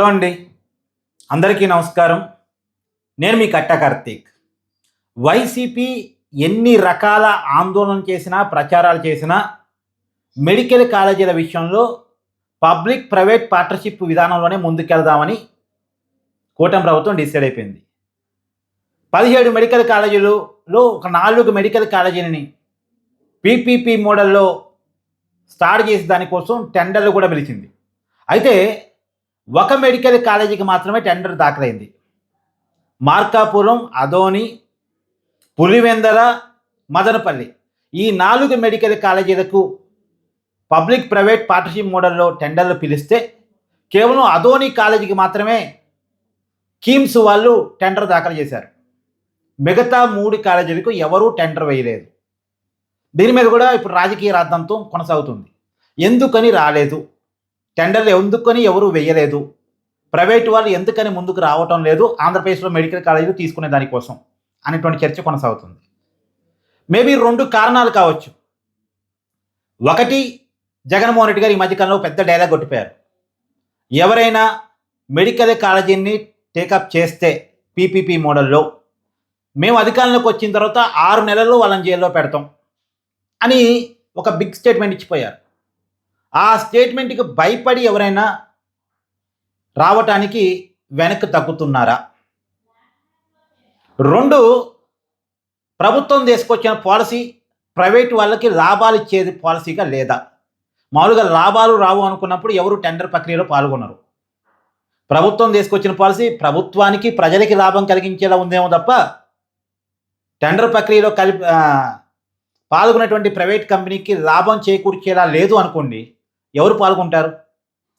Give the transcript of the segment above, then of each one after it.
Hello అండి, అందరికీ నమస్కారం. నేను మీ కట్ట కార్తీక్. వైసీపీ ఎన్ని రకాల ఆందోళన చేసినా, ప్రచారాలు చేసినా మెడికల్ కాలేజీల విషయంలో పబ్లిక్ ప్రైవేట్ పార్ట్నర్షిప్ విధానంలోనే ముందుకెళ్దామని కూటమి ప్రభుత్వం డిసైడ్ అయిపోయింది. 17 మెడికల్ కాలేజీలలో ఒక 4 మెడికల్ కాలేజీలని పీపీపీ మోడల్లో స్టార్ట్ చేసి దానికోసం టెండర్లు కూడా పిలిచింది. అయితే ఒక మెడికల్ కాలేజీకి మాత్రమే టెండర్ దాఖలైంది. మార్కాపురం, అదోని, పులివెందల, మదనపల్లి ఈ 4 మెడికల్ కాలేజీలకు పబ్లిక్ ప్రైవేట్ పార్ట్నర్షిప్ మోడల్లో టెండర్లు పిలిస్తే కేవలం అదోని కాలేజీకి మాత్రమే కీమ్స్ వాళ్ళు టెండర్ దాఖలు చేశారు. మిగతా 3 కాలేజీలకు ఎవరూ టెండర్ వేయలేదు. దీని మీద కూడా ఇప్పుడు రాజకీయ రాద్ధాంతం కొనసాగుతుంది. ఎందుకని రాలేదు, టెండర్లు ఎందుకని ఎవరు వేయలేదు, ప్రైవేటు వాళ్ళు ఎందుకని ముందుకు రావటం లేదు ఆంధ్రప్రదేశ్లో మెడికల్ కాలేజీలు తీసుకునే దానికోసం అనేటువంటి చర్చ కొనసాగుతుంది. మేబీ 2 కారణాలు కావచ్చు. ఒకటి, జగన్మోహన్ రెడ్డి గారు ఈ మధ్యకాలంలో పెద్ద డైలాగ్ కొట్టిపోయారు. ఎవరైనా మెడికల్ కాలేజీని టేకప్ చేస్తే పీపీపీ మోడల్లో మేము అధికారంలోకి వచ్చిన తర్వాత 6 నెలల్లో వాళ్ళని జైల్లో పెడతాం అని ఒక బిగ్ స్టేట్మెంట్ ఇచ్చిపోయారు. ఆ స్టేట్మెంట్కి భయపడి ఎవరైనా రావటానికి వెనక్కి తగ్గుతున్నారా? 2, ప్రభుత్వం తీసుకొచ్చిన పాలసీ ప్రైవేట్ వాళ్ళకి లాభాలు ఇచ్చేది పాలసీగా లేదా? మామూలుగా లాభాలు రావు అనుకున్నప్పుడు ఎవరు టెండర్ ప్రక్రియలో పాల్గొనరు. ప్రభుత్వం తీసుకొచ్చిన పాలసీ ప్రభుత్వానికి ప్రజలకి లాభం కలిగించేలా ఉందేమో తప్ప టెండర్ ప్రక్రియలో పాల్గొన్నటువంటి ప్రైవేట్ కంపెనీకి లాభం చేకూర్చేలా లేదు అనుకోండి, ఎవరు పాల్గొంటారు?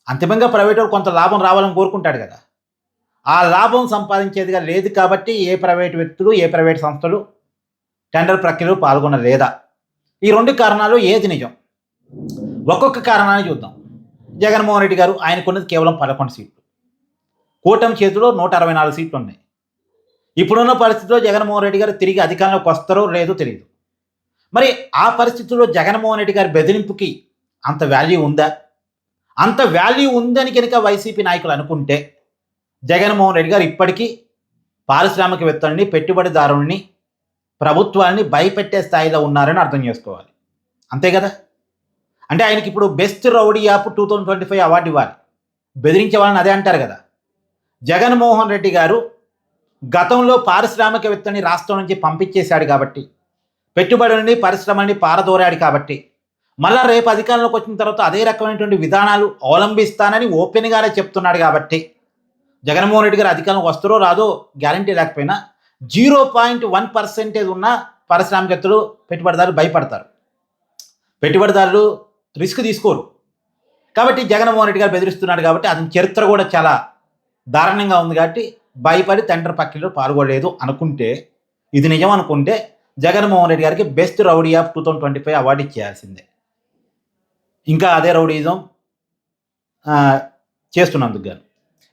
అంతిమంగా ప్రైవేట్ వాడు కొంత లాభం రావాలని కోరుకుంటాడు కదా. ఆ లాభం సంపాదించేదిగా లేదు కాబట్టి ఏ ప్రైవేట్ వ్యక్తులు, ఏ ప్రైవేట్ సంస్థలు టెండర్ ప్రక్రియలో పాల్గొనలేదా? ఈ 2 కారణాలు ఏది నిజం? ఒక్కొక్క కారణాన్ని చూద్దాం. జగన్మోహన్ రెడ్డి గారు ఆయనకున్నది కేవలం 11 సీట్లు. కూటమి చేతిలో 164 సీట్లు ఉన్నాయి. ఇప్పుడున్న పరిస్థితిలో జగన్మోహన్ రెడ్డి గారు తిరిగి అధికారంలోకి వస్తారో లేదో తెలియదు. మరి ఆ పరిస్థితుల్లో జగన్మోహన్ రెడ్డి గారి బెదిరింపుకి అంత వాల్యూ ఉందా? అంత వాల్యూ ఉందని కనుక వైసీపీ నాయకులు అనుకుంటే జగన్మోహన్ రెడ్డి గారు ఇప్పటికీ పారిశ్రామికవేత్తల్ని, పెట్టుబడిదారుల్ని, ప్రభుత్వాన్ని భయపెట్టే స్థాయిలో ఉన్నారని అర్థం చేసుకోవాలి. అంతే కదా? అంటే ఆయనకి ఇప్పుడు బెస్ట్ రౌడీ యాప్ 2025 అవార్డు ఇవ్వాలి. బెదిరించే వాళ్ళని అదే అంటారు కదా. జగన్మోహన్ రెడ్డి గారు గతంలో పారిశ్రామికవేత్తని రాష్ట్రం నుంచి పంపించేశాడు కాబట్టి, పెట్టుబడుల్ని, పరిశ్రమల్ని పారదోరాడు కాబట్టి, మళ్ళా రేపు అధికారంలోకి వచ్చిన తర్వాత అదే రకమైనటువంటి విధానాలు అవలంబిస్తానని ఓపెన్గానే చెప్తున్నాడు కాబట్టి జగన్మోహన్ రెడ్డి గారు అధికారంలోకి వస్తారో రాదో గ్యారంటీ లేకపోయినా 0.1% ఉన్న పారిశ్రామికవేత్తలు, పెట్టుబడిదారులు భయపడతారు. పెట్టుబడిదారులు రిస్క్ తీసుకోరు. కాబట్టి జగన్మోహన్ రెడ్డి గారు బెదిరిస్తున్నాడు కాబట్టి అతని చరిత్ర కూడా చాలా దారుణంగా ఉంది కాబట్టి భయపడి టెండర్ ప్రక్రియలో పాల్గొనలేదు అనుకుంటే, ఇది నిజం అనుకుంటే జగన్మోహన్ రెడ్డి గారికి బెస్ట్ రౌడీ యాప్ 2025 అవార్డు ఇచ్చేయాల్సిందే. ఇంకా అదే రౌడీజం చేస్తున్నందుకు గాను.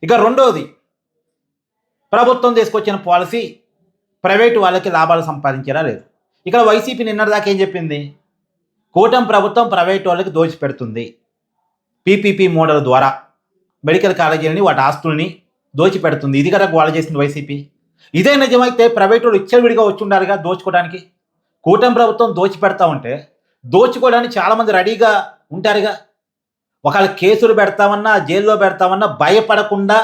ఇక 2వది, ప్రభుత్వం తీసుకొచ్చిన పాలసీ ప్రైవేటు వాళ్ళకి లాభాలు సంపాదించేలా లేదు. ఇక్కడ వైసీపీ నిన్నటిదాకా ఏం చెప్పింది? కూటమి ప్రభుత్వం ప్రైవేటు వాళ్ళకి దోచిపెడుతుంది, పీపీపీ మోడల్ ద్వారా మెడికల్ కాలేజీలని, వాటి ఆస్తుల్ని దోచిపెడుతుంది. ఇది కదా గోల చేసింది వైసీపీ. ఇదే నిజమైతే ప్రైవేట్ వాళ్ళు ఇచ్చవిడిగా వచ్చి ఉండాలిగా దోచుకోవడానికి. కూటమి ప్రభుత్వం దోచిపెడతా ఉంటే దోచుకోవడానికి చాలామంది రెడీగా ఉంటారుగా. ఒకవేళ కేసులు పెడతామన్నా, జైల్లో పెడతామన్నా భయపడకుండా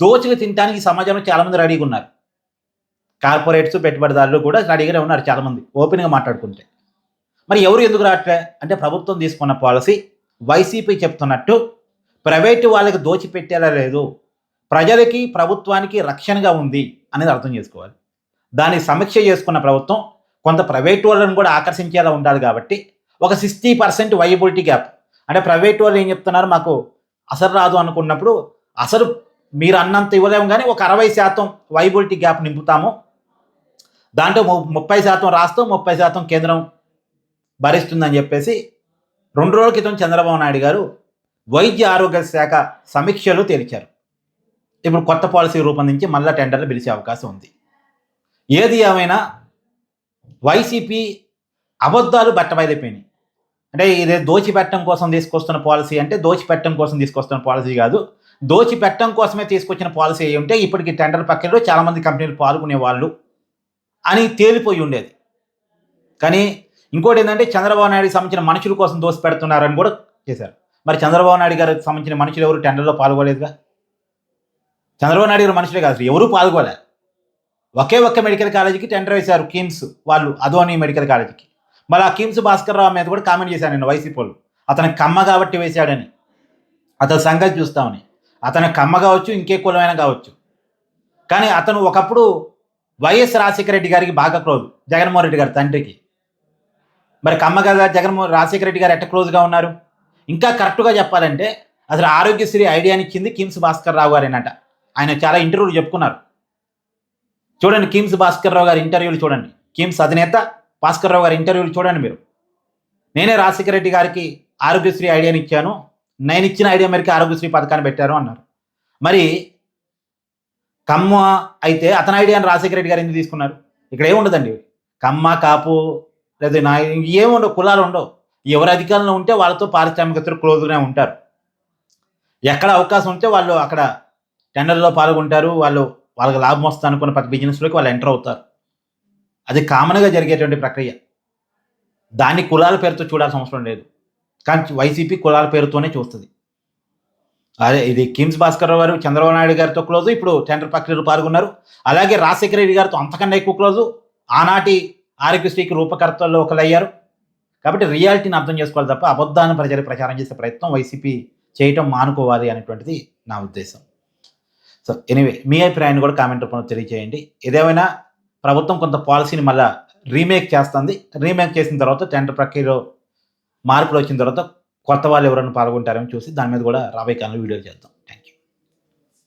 దోచుకు తినడానికి సమాజంలో చాలామంది రెడీగా ఉన్నారు. కార్పొరేట్స్, పెట్టుబడిదారులు కూడా రెడీగానే ఉన్నారు చాలామంది, ఓపెన్గా మాట్లాడుకుంటే. మరి ఎవరు ఎందుకు రావట్లే అంటే ప్రభుత్వం తీసుకున్న పాలసీ వైసీపీ చెప్తున్నట్టు ప్రైవేటు వాళ్ళకి దోచిపెట్టేలా లేదు, ప్రజలకి, ప్రభుత్వానికి రక్షణగా ఉంది అనేది అర్థం చేసుకోవాలి. దాన్ని సమీక్ష చేసుకున్న ప్రభుత్వం కొంత ప్రైవేట్ వాళ్ళని కూడా ఆకర్షించేలా ఉండాలి కాబట్టి ఒక 60% వైయబిలిటీ గ్యాప్, అంటే ప్రైవేట్ వాళ్ళు ఏం చెప్తున్నారు, మాకు అసలు రాదు అనుకున్నప్పుడు అసలు మీరు అన్నంత ఇవ్వలేము కానీ ఒక 60% వైయబిలిటీ గ్యాప్ నింపుతాము, దాంట్లో 30% రాష్ట్రం, 30% కేంద్రం భరిస్తుందని చెప్పేసి 2 రోజుల క్రితం చంద్రబాబు నాయుడు గారు వైద్య ఆరోగ్య శాఖ సమీక్షలు తేల్చారు. ఇప్పుడు కొత్త పాలసీ రూపొందించి మళ్ళీ టెండర్లు పిలిచే అవకాశం ఉంది. ఏది ఏమైనా వైసీపీ అబద్ధాలు బట్టబయలైపోయినాయి. అంటే ఇదే దోచిపెట్టడం కోసం తీసుకొస్తున్న పాలసీ అంటే దోచిపెట్టడం కోసం తీసుకొస్తున్న పాలసీ కాదు, దోచి పెట్టడం కోసమే తీసుకొచ్చిన పాలసీ అయ్యి ఉంటే ఇప్పటికి టెండర్ ప్రక్రియలో చాలామంది కంపెనీలు పాల్గొనే వాళ్ళు అని తేలిపోయి ఉండేది. కానీ ఇంకోటి ఏంటంటే చంద్రబాబు నాయుడుకి సంబంధించిన మనుషుల కోసం దోసి పెడుతున్నారని కూడా చేశారు. మరి చంద్రబాబు నాయుడు గారికి సంబంధించిన మనుషులు ఎవరు టెండర్లో పాల్గొలేదుగా. చంద్రబాబు నాయుడు గారు మనుషులే కాదు, అసలు ఎవరూ పాల్గొలే. ఒక్క మెడికల్ కాలేజీకి టెండర్ వేశారు కిమ్స్ వాళ్ళు, అదోని మెడికల్ కాలేజీకి. మళ్ళీ ఆ కిమ్స్ భాస్కర్ రావు మీద కూడా కామెంట్ చేశాను నేను వైసీపీ వాళ్ళు, అతనికి కమ్మ కాబట్టి వేశాడని. అతని సంగతి చూస్తామని. అతని కమ్మ కావచ్చు, ఇంకే కులమైనా కావచ్చు. కానీ అతను ఒకప్పుడు వైఎస్ రాజశేఖర రెడ్డి గారికి బాగా క్లోజ్, జగన్మోహన్ రెడ్డి గారి తండ్రికి. మరి కమ్మ కదా రాజశేఖర రెడ్డి గారు ఎట్ట క్లోజ్గా ఉన్నారు? ఇంకా కరెక్ట్గా చెప్పాలంటే అసలు ఆరోగ్యశ్రీ ఐడియాని ఇచ్చింది కిమ్స్ భాస్కర్ రావు గారేనట. ఆయన చాలా ఇంటర్వ్యూలు చెప్పుకున్నారు. చూడండి కిమ్స్ భాస్కర్ రావు గారి ఇంటర్వ్యూలు చూడండి, కిమ్స్ అధినేత భాస్కర్ రావు గారి ఇంటర్వ్యూలు చూడండి మీరు. నేనే రాజశేఖర రెడ్డి గారికి ఆరోగ్యశ్రీ ఐడియాని ఇచ్చాను, నేను ఇచ్చిన ఐడియా మేరకు ఆరోగ్యశ్రీ పథకాన్ని పెట్టారు అన్నారు. మరి కమ్మ అయితే అతని ఐడియాని రాజశేఖర రెడ్డి గారు ఎందుకు తీసుకున్నారు? ఇక్కడ ఏముండదండి, కమ్మ కాపు లేదా నా ఏముండవు, కులాలు ఉండవు. ఎవరు అధికారంలో ఉంటే వాళ్ళతో పారిశ్రామికవేత్తలు క్లోజ్గానే ఉంటారు. ఎక్కడ అవకాశం ఉంటే వాళ్ళు అక్కడ టెండర్లో పాల్గొంటారు. వాళ్ళకి లాభం వస్తుంది అనుకున్న ప్రతి బిజినెస్లోకి వాళ్ళు ఎంటర్ అవుతారు. అది కామన్గా జరిగేటువంటి ప్రక్రియ. దాన్ని కులాల పేరుతో చూడాల్సిన అవసరం లేదు. కానీ వైసీపీ కులాల పేరుతోనే చూస్తుంది. అదే ఇది కిమ్స్ భాస్కర్ రావు గారు చంద్రబాబు నాయుడు గారితో క్లోజు, ఇప్పుడు టెండర్ ప్రక్రియలో పాల్గొన్నారు. అలాగే రాజశేఖర రెడ్డి గారితో అంతకన్నా ఎక్కువ క్లోజు, ఆనాటి ఆరోగ్యశ్రీకి రూపకర్తల్లో ఒకరు అయ్యారు. కాబట్టి రియాలిటీని అర్థం చేసుకోవాలి తప్ప అబద్ధాన్ని ప్రచారం చేసే ప్రయత్నం వైసీపీ చేయటం మానుకోవాలి అనేటువంటిది నా ఉద్దేశం. సో ఎనీవే మీ అభిప్రాయాన్ని కూడా కామెంట్ రూపంలో తెలియజేయండి. ఏదేమైనా ప్రభుత్వం కొంత పాలసీని మళ్ళీ రీమేక్ చేస్తుంది. రీమేక్ చేసిన తర్వాత టెండర్ ప్రక్రియలో మార్పులు వచ్చిన తర్వాత కొత్త వాళ్ళు ఎవరైనా పాల్గొంటారని చూసి దాని మీద కూడా రాబోయే కాలంలో వీడియోలు చేద్దాం.